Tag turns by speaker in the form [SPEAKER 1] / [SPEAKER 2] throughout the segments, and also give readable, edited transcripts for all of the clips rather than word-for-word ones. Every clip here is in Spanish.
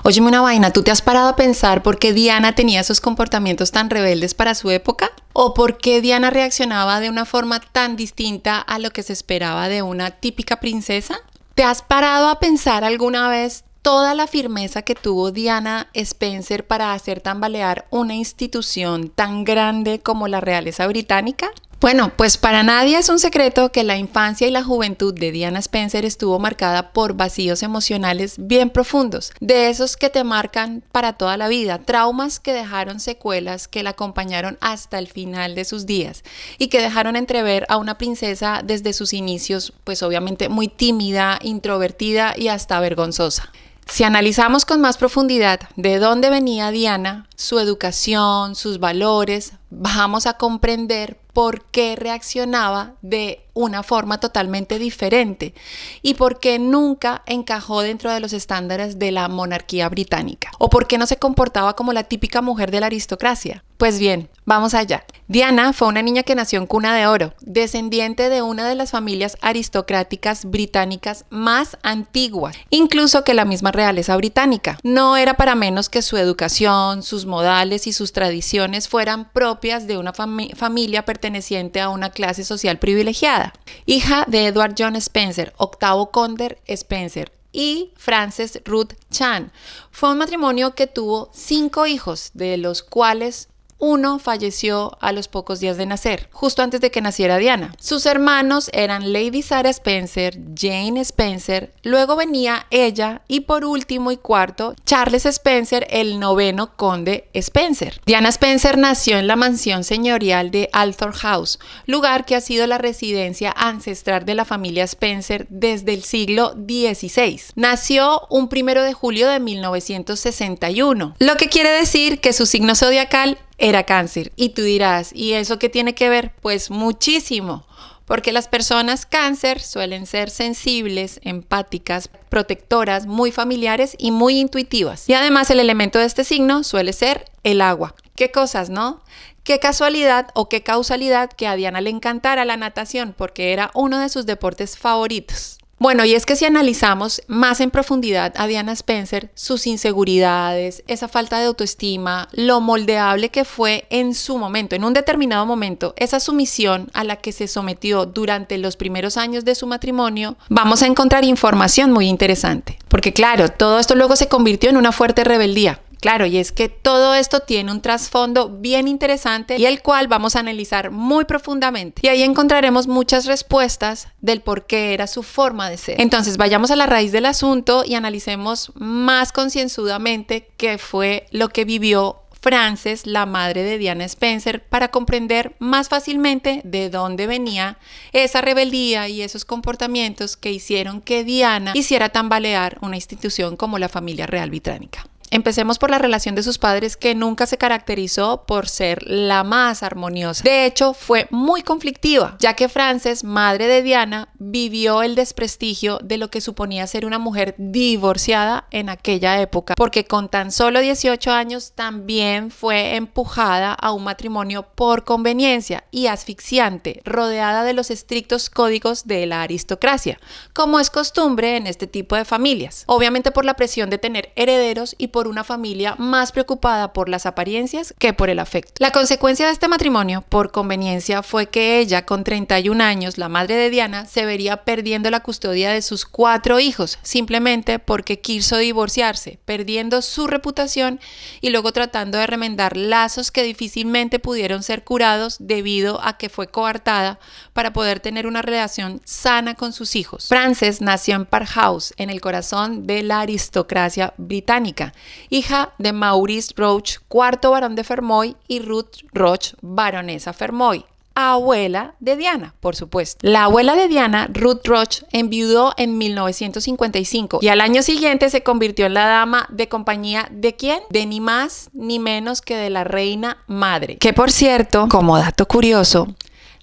[SPEAKER 1] Óyeme una vaina, ¿tú te has parado a pensar por qué Diana tenía esos comportamientos tan rebeldes para su época? ¿O por qué Diana reaccionaba de una forma tan distinta a lo que se esperaba de una típica princesa? ¿Te has parado a pensar alguna vez toda la firmeza que tuvo Diana Spencer para hacer tambalear una institución tan grande como la realeza británica? Bueno, pues para nadie es un secreto que la infancia y la juventud de Diana Spencer estuvo marcada por vacíos emocionales bien profundos, de esos que te marcan para toda la vida, traumas que dejaron secuelas que la acompañaron hasta el final de sus días y que dejaron entrever a una princesa desde sus inicios, pues obviamente muy tímida, introvertida y hasta vergonzosa. Si analizamos con más profundidad de dónde venía Diana, su educación, sus valores, vamos a comprender por qué reaccionaba de una forma totalmente diferente y por qué nunca encajó dentro de los estándares de la monarquía británica o por qué no se comportaba como la típica mujer de la aristocracia. Pues bien, vamos allá. Diana fue una niña que nació en cuna de oro, descendiente de una de las familias aristocráticas británicas más antiguas, incluso que la misma realeza británica. No era para menos que su educación, sus modales y sus tradiciones fueran propias de una familia perteneciente a una clase social privilegiada. Hija de Edward John Spencer, octavo conde Spencer, y Frances Ruth Chan. Fue un matrimonio que tuvo 5 hijos, de los cuales uno falleció a los pocos días de nacer, justo antes de que naciera Diana. Sus hermanos eran Lady Sarah Spencer, Jane Spencer, luego venía ella y por último y cuarto, Charles Spencer, el 9º conde Spencer. Diana Spencer nació en la mansión señorial de Althorp House, lugar que ha sido la residencia ancestral de la familia Spencer desde el siglo XVI. Nació un 1 de julio de 1961, lo que quiere decir que su signo zodiacal era Cáncer. Y tú dirás, ¿y eso qué tiene que ver? Pues muchísimo, porque las personas Cáncer suelen ser sensibles, empáticas, protectoras, muy familiares y muy intuitivas. Y además el elemento de este signo suele ser el agua. ¿Qué cosas, no? Qué casualidad o qué causalidad que a Diana le encantara la natación, porque era uno de sus deportes favoritos. Bueno, y es que si analizamos más en profundidad a Diana Spencer, sus inseguridades, esa falta de autoestima, lo moldeable que fue en su momento, en un determinado momento, esa sumisión a la que se sometió durante los primeros años de su matrimonio, vamos a encontrar información muy interesante. Porque claro, todo esto luego se convirtió en una fuerte rebeldía. Claro, y es que todo esto tiene un trasfondo bien interesante y el cual vamos a analizar muy profundamente. Y ahí encontraremos muchas respuestas del por qué era su forma de ser. Entonces, vayamos a la raíz del asunto y analicemos más concienzudamente qué fue lo que vivió Frances, la madre de Diana Spencer, para comprender más fácilmente de dónde venía esa rebeldía y esos comportamientos que hicieron que Diana hiciera tambalear una institución como la familia real británica. Empecemos por la relación de sus padres, que nunca se caracterizó por ser la más armoniosa. De hecho, fue muy conflictiva, ya que Frances, madre de Diana, vivió el desprestigio de lo que suponía ser una mujer divorciada en aquella época, porque con tan solo 18 años también fue empujada a un matrimonio por conveniencia y asfixiante, rodeada de los estrictos códigos de la aristocracia, como es costumbre en este tipo de familias. Obviamente por la presión de tener herederos y por una familia más preocupada por las apariencias que por el afecto. La consecuencia de este matrimonio por conveniencia fue que ella, con 31 años, la madre de Diana, se vería perdiendo la custodia de sus 4 hijos, simplemente porque quiso divorciarse, perdiendo su reputación y luego tratando de remendar lazos que difícilmente pudieron ser curados debido a que fue coartada para poder tener una relación sana con sus hijos. Frances nació en Park House, en el corazón de la aristocracia británica, hija de Maurice Roch, cuarto barón de Fermoy, y Ruth Roch, baronesa Fermoy, abuela de Diana, por supuesto. La abuela de Diana, Ruth Roch, enviudó en 1955 y al año siguiente se convirtió en la dama de compañía ¿de quién? De ni más ni menos que de la reina madre. Que por cierto, como dato curioso,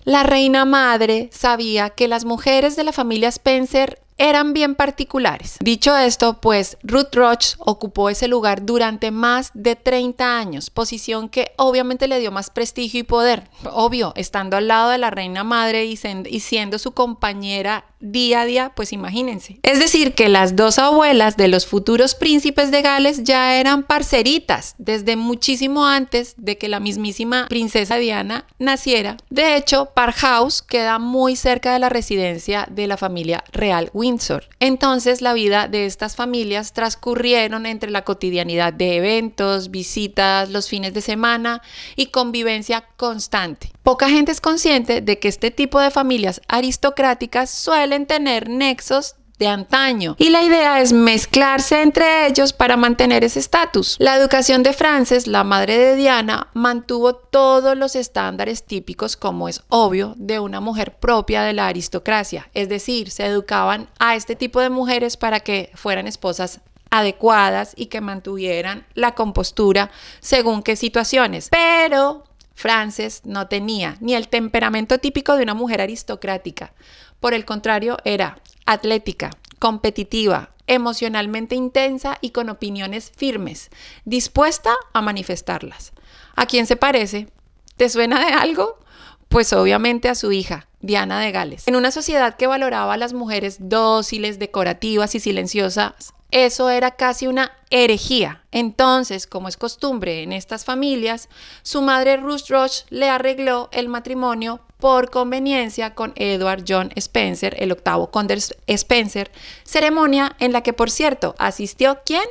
[SPEAKER 1] la reina madre sabía que las mujeres de la familia Spencer eran bien particulares. Dicho esto, pues Ruth Roch ocupó ese lugar durante más de 30 años, posición que obviamente le dio más prestigio y poder, obvio, estando al lado de la reina madre y siendo su compañera día a día, pues imagínense. Es decir, que las dos abuelas de los futuros príncipes de Gales ya eran parceritas desde muchísimo antes de que la mismísima princesa Diana naciera. De hecho, Park House queda muy cerca de la residencia de la familia real Windsor. Entonces, la vida de estas familias transcurrieron entre la cotidianidad de eventos, visitas, los fines de semana y convivencia constante. Poca gente es consciente de que este tipo de familias aristocráticas suelen tener nexos de antaño y la idea es mezclarse entre ellos para mantener ese estatus. La educación de Frances, la madre de Diana, mantuvo todos los estándares típicos, como es obvio, de una mujer propia de la aristocracia, es decir, se educaban a este tipo de mujeres para que fueran esposas adecuadas y que mantuvieran la compostura según qué situaciones, pero Frances no tenía ni el temperamento típico de una mujer aristocrática. Por el contrario, era atlética, competitiva, emocionalmente intensa y con opiniones firmes, dispuesta a manifestarlas. ¿A quién se parece? ¿Te suena de algo? Pues obviamente a su hija, Diana de Gales. En una sociedad que valoraba a las mujeres dóciles, decorativas y silenciosas, eso era casi una herejía. Entonces, como es costumbre en estas familias, su madre Ruth Roche le arregló el matrimonio por conveniencia con Edward John Spencer, el octavo conde Spencer, ceremonia en la que, por cierto, asistió ¿quién?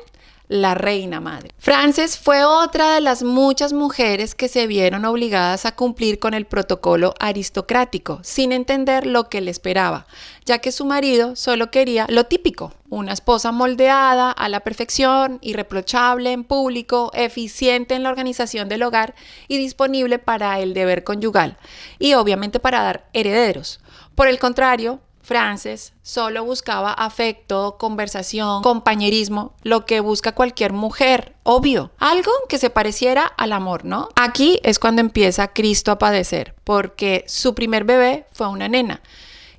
[SPEAKER 1] La reina madre. Frances fue otra de las muchas mujeres que se vieron obligadas a cumplir con el protocolo aristocrático, sin entender lo que le esperaba, ya que su marido solo quería lo típico, una esposa moldeada a la perfección, irreprochable en público, eficiente en la organización del hogar y disponible para el deber conyugal, y obviamente para dar herederos. Por el contrario, Frances solo buscaba afecto, conversación, compañerismo, lo que busca cualquier mujer, obvio. Algo que se pareciera al amor, ¿no? Aquí es cuando empieza Cristo a padecer, porque su primer bebé fue una nena.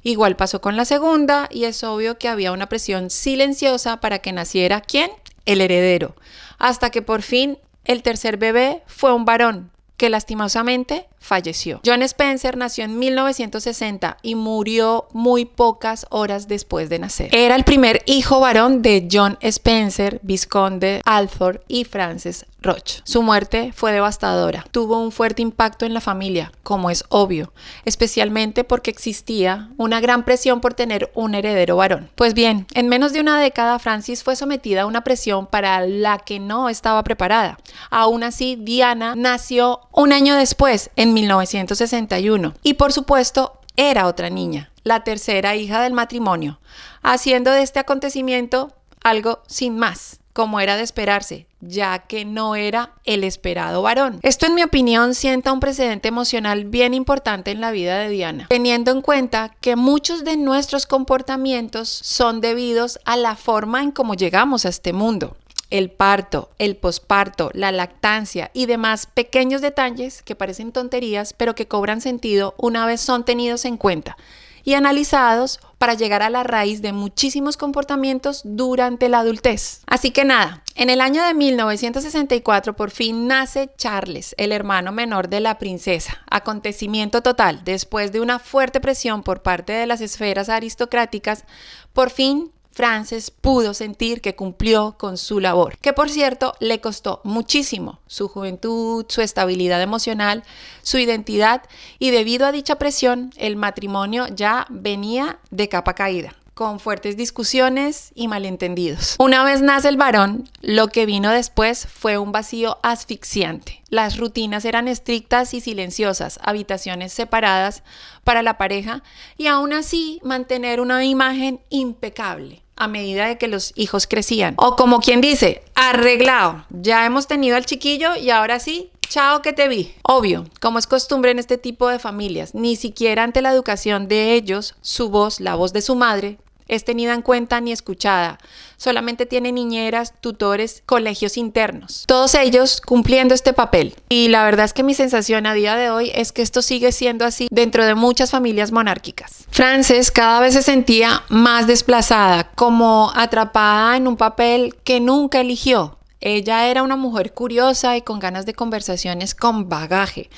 [SPEAKER 1] Igual pasó con la segunda y es obvio que había una presión silenciosa para que naciera ¿quién? El heredero. Hasta que por fin el tercer bebé fue un varón, que lastimosamente falleció. John Spencer nació en 1960 y murió muy pocas horas después de nacer. Era el primer hijo varón de John Spencer, vizconde Althorp y Frances Roche. Su muerte fue devastadora. Tuvo un fuerte impacto en la familia, como es obvio, especialmente porque existía una gran presión por tener un heredero varón. Pues bien, en menos de una década, Frances fue sometida a una presión para la que no estaba preparada. Aún así, Diana nació un año después, en 1961, y por supuesto era otra niña, la tercera hija del matrimonio, haciendo de este acontecimiento algo sin más, como era de esperarse, ya que no era el esperado varón. Esto, en mi opinión, sienta un precedente emocional bien importante en la vida de Diana, teniendo en cuenta que muchos de nuestros comportamientos son debidos a la forma en cómo llegamos a este mundo. El parto, el posparto, la lactancia y demás pequeños detalles que parecen tonterías, pero que cobran sentido una vez son tenidos en cuenta y analizados para llegar a la raíz de muchísimos comportamientos durante la adultez. Así que nada, en el año de 1964 por fin nace Charles, el hermano menor de la princesa. Acontecimiento total, después de una fuerte presión por parte de las esferas aristocráticas, por fin Frances pudo sentir que cumplió con su labor, que por cierto le costó muchísimo: su juventud, su estabilidad emocional, su identidad, y debido a dicha presión el matrimonio ya venía de capa caída, con fuertes discusiones y malentendidos. Una vez nace el varón, lo que vino después fue un vacío asfixiante. Las rutinas eran estrictas y silenciosas, habitaciones separadas para la pareja y aún así mantener una imagen impecable a medida de que los hijos crecían. O como quien dice, arreglado, ya hemos tenido al chiquillo y ahora sí, chao que te vi. Obvio, como es costumbre en este tipo de familias, ni siquiera ante la educación de ellos, su voz, la voz de su madre, es tenida en cuenta ni escuchada. Solamente tiene niñeras, tutores, colegios internos, todos ellos cumpliendo este papel. Y la verdad es que mi sensación a día de hoy es que esto sigue siendo así dentro de muchas familias monárquicas. Frances cada vez se sentía más desplazada, como atrapada en un papel que nunca eligió. Ella era una mujer curiosa y con ganas de conversaciones con bagaje.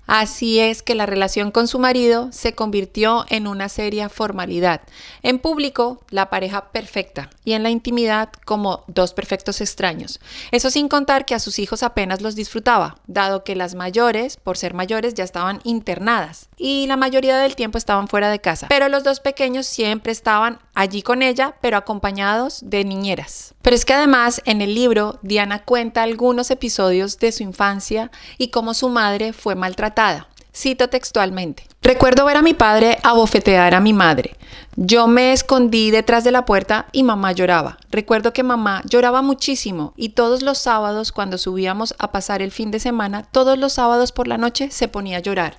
[SPEAKER 1] Así es que la relación con su marido se convirtió en una seria formalidad. En público, la pareja perfecta, y en la intimidad como dos perfectos extraños. Eso sin contar que a sus hijos apenas los disfrutaba, dado que las mayores, por ser mayores, ya estaban internadas y la mayoría del tiempo estaban fuera de casa. Pero los dos pequeños siempre estaban allí con ella, pero acompañados de niñeras. Pero es que además en el libro Diana cuenta algunos episodios de su infancia y cómo su madre fue maltratada. Cito textualmente: recuerdo ver a mi padre abofetear a mi madre. Yo me escondí detrás de la puerta y mamá lloraba. Recuerdo que mamá lloraba muchísimo y todos los sábados cuando subíamos a pasar el fin de semana, todos los sábados por la noche se ponía a llorar.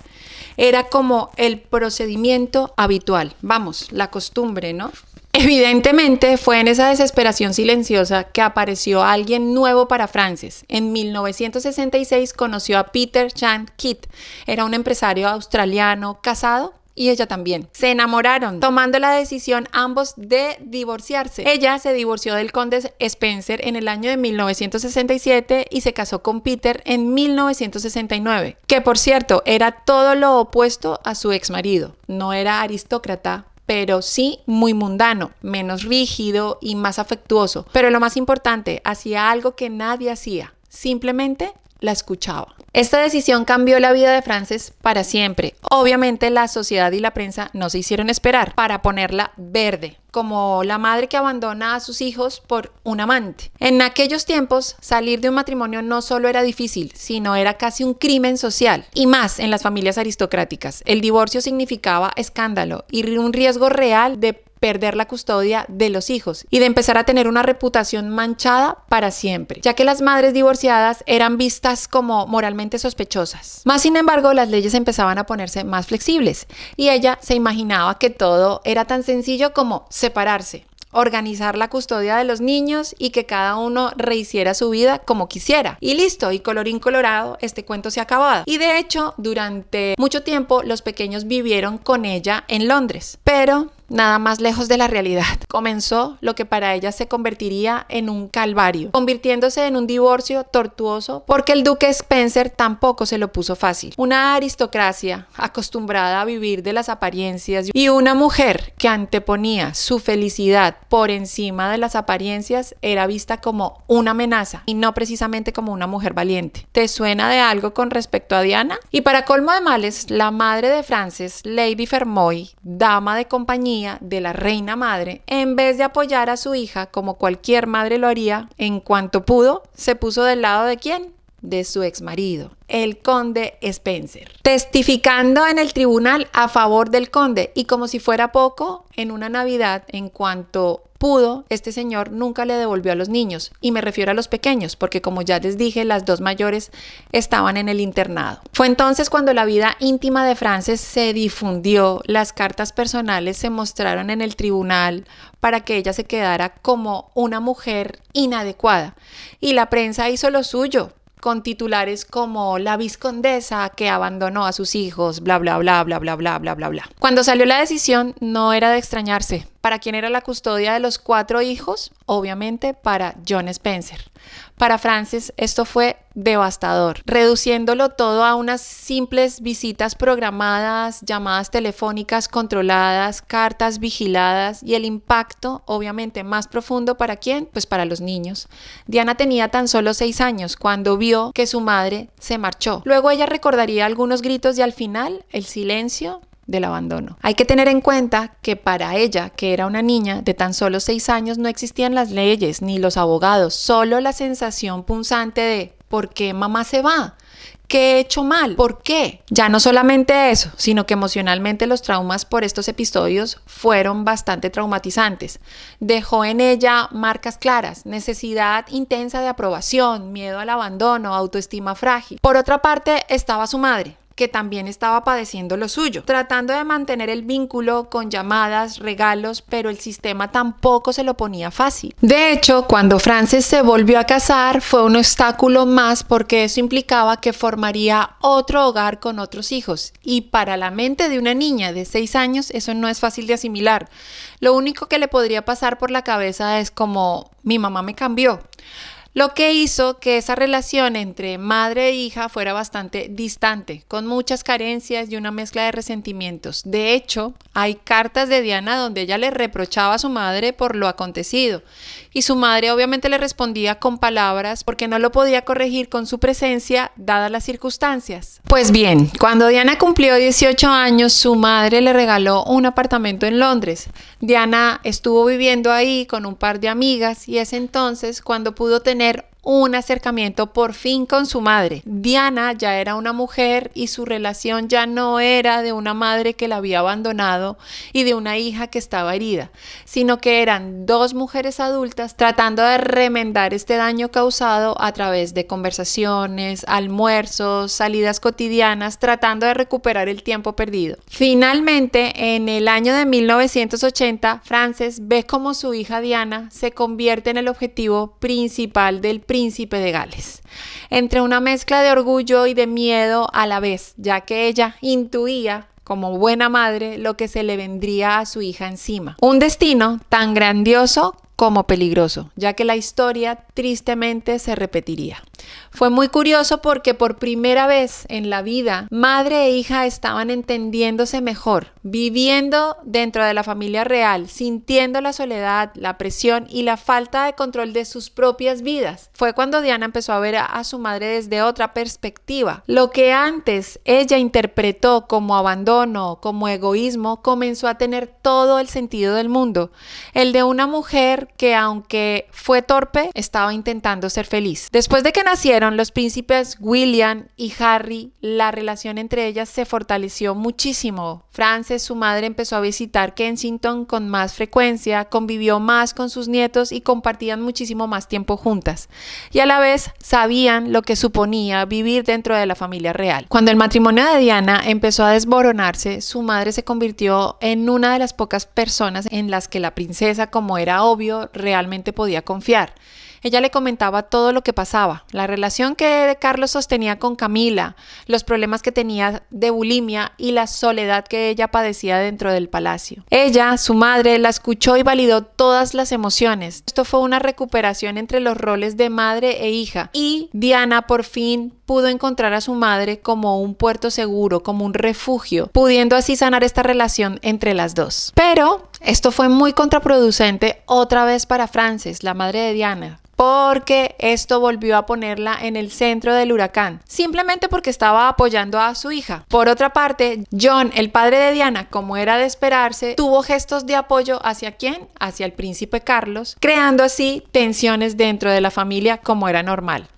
[SPEAKER 1] Era como el procedimiento habitual, vamos, la costumbre, ¿no? Evidentemente fue en esa desesperación silenciosa que apareció alguien nuevo para Frances. En 1966 conoció a Peter Chan Kidd. Era un empresario australiano casado y ella también. Se enamoraron, tomando la decisión ambos de divorciarse. Ella se divorció del conde Spencer en el año de 1967 y se casó con Peter en 1969, que por cierto era todo lo opuesto a su exmarido. No era aristócrata, pero sí muy mundano, menos rígido y más afectuoso. Pero lo más importante, hacía algo que nadie hacía, simplemente la escuchaba. Esta decisión cambió la vida de Frances para siempre. Obviamente la sociedad y la prensa no se hicieron esperar para ponerla verde, como la madre que abandona a sus hijos por un amante. En aquellos tiempos, salir de un matrimonio no solo era difícil, sino era casi un crimen social, y más en las familias aristocráticas. El divorcio significaba escándalo y un riesgo real de perder la custodia de los hijos y de empezar a tener una reputación manchada para siempre, ya que las madres divorciadas eran vistas como moralmente sospechosas. Más sin embargo, las leyes empezaban a ponerse más flexibles y ella se imaginaba que todo era tan sencillo como separarse, organizar la custodia de los niños y que cada uno rehiciera su vida como quisiera. Y listo, y colorín colorado, este cuento se ha acabado. Y de hecho, durante mucho tiempo los pequeños vivieron con ella en Londres, pero nada más lejos de la realidad. Comenzó lo que para ella se convertiría en un calvario, convirtiéndose en un divorcio tortuoso porque el duque Spencer tampoco se lo puso fácil. Una aristocracia acostumbrada a vivir de las apariencias y una mujer que anteponía su felicidad por encima de las apariencias era vista como una amenaza y no precisamente como una mujer valiente. ¿Te suena de algo con respecto a Diana? Y para colmo de males, la madre de Frances, Lady Fermoy, dama de compañía de la reina madre, en vez de apoyar a su hija como cualquier madre lo haría, en cuanto pudo, se puso del lado ¿de quién? De su exmarido, el conde Spencer, testificando en el tribunal a favor del conde. Y como si fuera poco, en una Navidad, en cuanto pudo, este señor nunca le devolvió a los niños, y me refiero a los pequeños, porque como ya les dije, las dos mayores estaban en el internado. Fue entonces cuando la vida íntima de Frances se difundió, las cartas personales se mostraron en el tribunal para que ella se quedara como una mujer inadecuada, y la prensa hizo lo suyo, con titulares como la vizcondesa que abandonó a sus hijos, bla bla bla bla bla bla bla bla bla. Cuando salió la decisión, no era de extrañarse. ¿Para quién era la custodia de los 4 hijos? Obviamente para John Spencer. Para Frances esto fue devastador, reduciéndolo todo a unas simples visitas programadas, llamadas telefónicas controladas, cartas vigiladas y el impacto obviamente más profundo ¿para quién? Pues para los niños. Diana tenía tan solo 6 años cuando vio que su madre se marchó. Luego ella recordaría algunos gritos y al final el silencio del abandono. Hay que tener en cuenta que para ella, que era una niña de tan solo 6 años, no existían las leyes ni los abogados, solo la sensación punzante de ¿por qué mamá se va? ¿Qué he hecho mal? ¿Por qué? Ya no solamente eso, sino que emocionalmente los traumas por estos episodios fueron bastante traumatizantes. Dejó en ella marcas claras, necesidad intensa de aprobación, miedo al abandono, autoestima frágil. Por otra parte, estaba su madre, que también estaba padeciendo lo suyo, tratando de mantener el vínculo con llamadas, regalos, pero el sistema tampoco se lo ponía fácil. De hecho, cuando Frances se volvió a casar, fue un obstáculo más porque eso implicaba que formaría otro hogar con otros hijos. Y para la mente de una niña de 6 años, eso no es fácil de asimilar. Lo único que le podría pasar por la cabeza es como, mi mamá me cambió. lo que hizo que esa relación entre madre e hija fuera bastante distante, con muchas carencias y una mezcla de resentimientos. De hecho, hay cartas de Diana donde ella le reprochaba a su madre por lo acontecido, y su madre obviamente le respondía con palabras porque no lo podía corregir con su presencia dadas las circunstancias. Pues bien, cuando Diana cumplió 18 años, su madre le regaló un apartamento en Londres. Diana estuvo viviendo ahí con un par de amigas y es entonces cuando pudo tener un acercamiento por fin con su madre. Diana ya era una mujer y su relación ya no era de una madre que la había abandonado y de una hija que estaba herida, sino que eran dos mujeres adultas tratando de remendar este daño causado a través de conversaciones, almuerzos, salidas cotidianas, tratando de recuperar el tiempo perdido. Finalmente, en el año de 1980, Frances ve cómo su hija Diana se convierte en el objetivo principal del príncipe de Gales, entre una mezcla de orgullo y de miedo a la vez, ya que ella intuía como buena madre lo que se le vendría a su hija encima. Un destino tan grandioso como peligroso, ya que la historia tristemente se repetiría. Fue muy curioso porque por primera vez en la vida, madre e hija estaban entendiéndose mejor, viviendo dentro de la familia real, sintiendo la soledad, la presión y la falta de control de sus propias vidas. Fue cuando Diana empezó a ver a su madre desde otra perspectiva. Lo que antes ella interpretó como abandono, como egoísmo, comenzó a tener todo el sentido del mundo. El de una mujer que, aunque fue torpe, estaba intentando ser feliz. Después de que nacieron los príncipes William y Harry, la relación entre ellas se fortaleció muchísimo. Frances, su madre, empezó a visitar Kensington con más frecuencia, convivió más con sus nietos y compartían muchísimo más tiempo juntas. Y a la vez sabían lo que suponía vivir dentro de la familia real. Cuando el matrimonio de Diana empezó a desmoronarse, su madre se convirtió en una de las pocas personas en las que la princesa, como era obvio, realmente podía confiar. Ella le comentaba todo lo que pasaba, la relación que Carlos sostenía con Camila, los problemas que tenía de bulimia y la soledad que ella padecía dentro del palacio. Ella, su madre, la escuchó y validó todas las emociones. Esto fue una recuperación entre los roles de madre e hija, y Diana por fin pudo encontrar a su madre como un puerto seguro, como un refugio, pudiendo así sanar esta relación entre las dos. Pero esto fue muy contraproducente otra vez para Frances, la madre de Diana, porque esto volvió a ponerla en el centro del huracán, simplemente porque estaba apoyando a su hija. Por otra parte, John, el padre de Diana, como era de esperarse, tuvo gestos de apoyo ¿hacia quién? Hacia el príncipe Carlos, creando así tensiones dentro de la familia como era normal.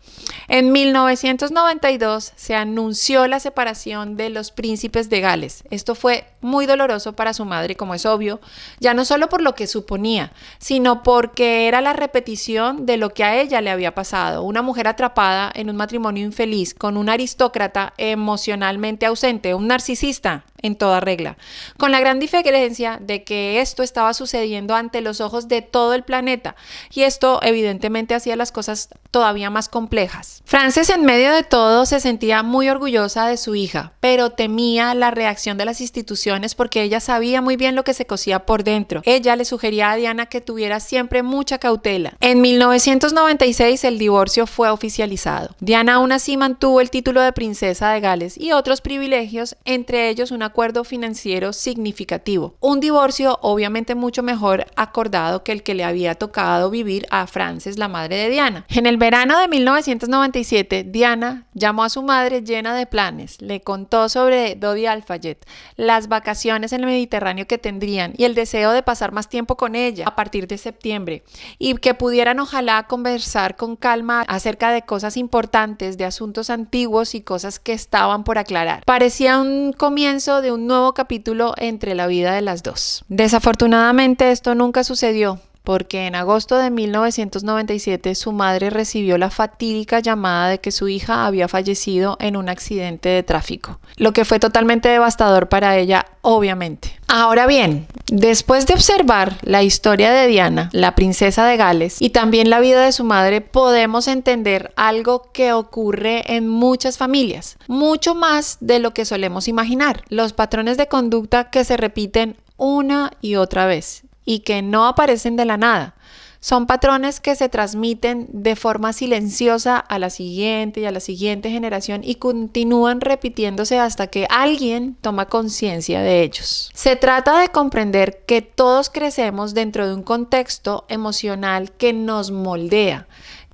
[SPEAKER 1] En 1992 se anunció la separación de los príncipes de Gales. Esto fue muy doloroso para su madre, como es obvio, ya no solo por lo que suponía, sino porque era la repetición de lo que a ella le había pasado. Una mujer atrapada en un matrimonio infeliz, con un aristócrata emocionalmente ausente, un narcisista en toda regla, con la gran diferencia de que esto estaba sucediendo ante los ojos de todo el planeta, y esto evidentemente hacía las cosas todavía más complejas. Frances, en medio de todo, se sentía muy orgullosa de su hija, pero temía la reacción de las instituciones porque ella sabía muy bien lo que se cosía por dentro. Ella le sugería a Diana que tuviera siempre mucha cautela. En 1996 el divorcio fue oficializado. Diana aún así mantuvo el título de princesa de Gales y otros privilegios, entre ellos un acuerdo financiero significativo. Un divorcio obviamente mucho mejor acordado que el que le había tocado vivir a Frances, la madre de Diana. En el verano de 1997, Diana llamó a su madre llena de planes. Le contó sobre Dodi Al-Fayed, las vacaciones en el Mediterráneo que tendrían y el deseo de pasar más tiempo con ella a partir de septiembre, y que pudieran ojalá conversar con calma acerca de cosas importantes, de asuntos antiguos y cosas que estaban por aclarar. Parecía un comienzo de un nuevo capítulo entre la vida de las dos. Desafortunadamente esto nunca sucedió, porque en agosto de 1997 su madre recibió la fatídica llamada de que su hija había fallecido en un accidente de tráfico, lo que fue totalmente devastador para ella, obviamente. Ahora bien, después de observar la historia de Diana, la princesa de Gales, y también la vida de su madre, podemos entender algo que ocurre en muchas familias, mucho más de lo que solemos imaginar. Los patrones de conducta que se repiten una y otra vez y que no aparecen de la nada. Son patrones que se transmiten de forma silenciosa a la siguiente y a la siguiente generación y continúan repitiéndose hasta que alguien toma conciencia de ellos. Se trata de comprender que todos crecemos dentro de un contexto emocional que nos moldea,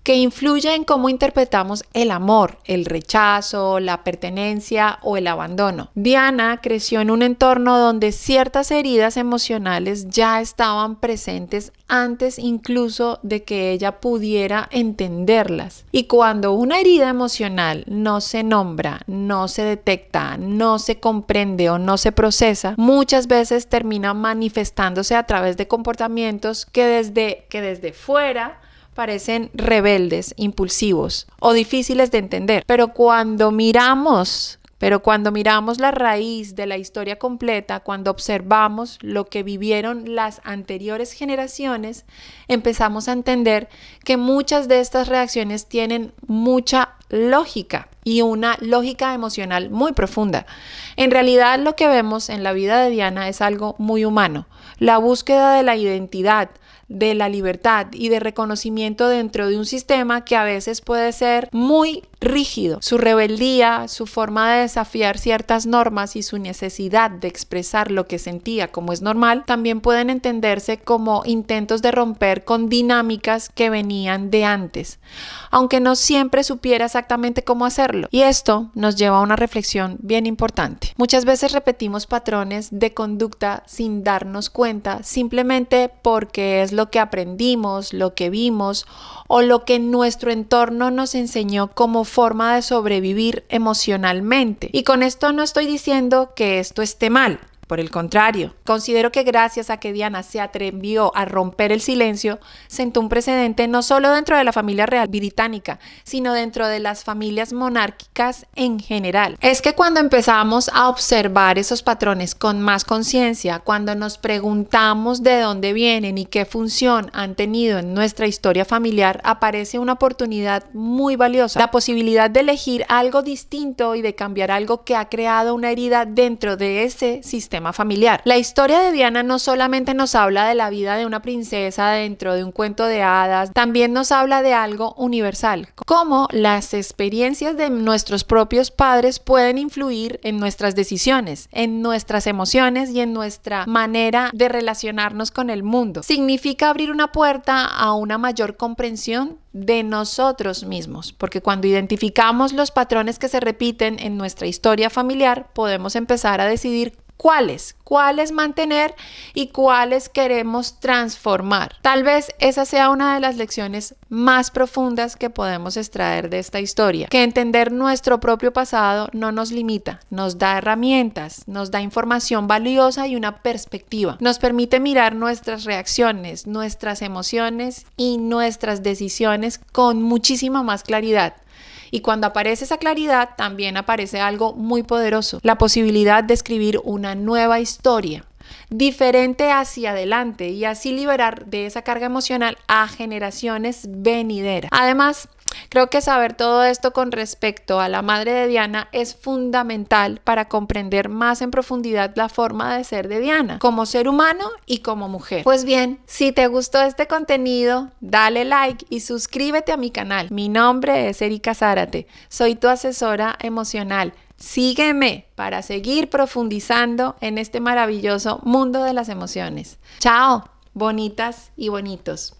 [SPEAKER 1] que influye en cómo interpretamos el amor, el rechazo, la pertenencia o el abandono. Diana creció en un entorno donde ciertas heridas emocionales ya estaban presentes antes incluso de que ella pudiera entenderlas. Y cuando una herida emocional no se nombra, no se detecta, no se comprende o no se procesa, muchas veces termina manifestándose a través de comportamientos que desde fuera parecen rebeldes, impulsivos o difíciles de entender. Pero cuando miramos la raíz de la historia completa, cuando observamos lo que vivieron las anteriores generaciones, empezamos a entender que muchas de estas reacciones tienen mucha lógica y una lógica emocional muy profunda. En realidad, lo que vemos en la vida de Diana es algo muy humano: la búsqueda de la identidad, de la libertad y de reconocimiento dentro de un sistema que a veces puede ser muy rígido. Su rebeldía, su forma de desafiar ciertas normas y su necesidad de expresar lo que sentía como es normal también pueden entenderse como intentos de romper con dinámicas que venían de antes, aunque no siempre supiera exactamente cómo hacerlo. Y esto nos lleva a una reflexión bien importante. Muchas veces repetimos patrones de conducta sin darnos cuenta, simplemente porque es lo que aprendimos, lo que vimos o lo que nuestro entorno nos enseñó como forma de sobrevivir emocionalmente. Y con esto no estoy diciendo que esto esté mal. Por el contrario, considero que gracias a que Diana se atrevió a romper el silencio, sentó un precedente no solo dentro de la familia real británica, sino dentro de las familias monárquicas en general. Es que cuando empezamos a observar esos patrones con más conciencia, cuando nos preguntamos de dónde vienen y qué función han tenido en nuestra historia familiar, aparece una oportunidad muy valiosa, la posibilidad de elegir algo distinto y de cambiar algo que ha creado una herida dentro de ese sistema familiar. La historia de Diana no solamente nos habla de la vida de una princesa dentro de un cuento de hadas, también nos habla de algo universal, cómo las experiencias de nuestros propios padres pueden influir en nuestras decisiones, en nuestras emociones y en nuestra manera de relacionarnos con el mundo. Significa abrir una puerta a una mayor comprensión de nosotros mismos, porque cuando identificamos los patrones que se repiten en nuestra historia familiar, podemos empezar a decidir cuáles mantener y cuáles queremos transformar. Tal vez esa sea una de las lecciones más profundas que podemos extraer de esta historia, que entender nuestro propio pasado no nos limita, nos da herramientas, nos da información valiosa y una perspectiva. Nos permite mirar nuestras reacciones, nuestras emociones y nuestras decisiones con muchísima más claridad. Y cuando aparece esa claridad, también aparece algo muy poderoso, la posibilidad de escribir una nueva historia, diferente hacia adelante y así liberar de esa carga emocional a generaciones venideras. Además, creo que saber todo esto con respecto a la madre de Diana es fundamental para comprender más en profundidad la forma de ser de Diana, como ser humano y como mujer. Pues bien, si te gustó este contenido, dale like y suscríbete a mi canal. Mi nombre es Erika Zárate, soy tu asesora emocional. Sígueme para seguir profundizando en este maravilloso mundo de las emociones. Chao, bonitas y bonitos.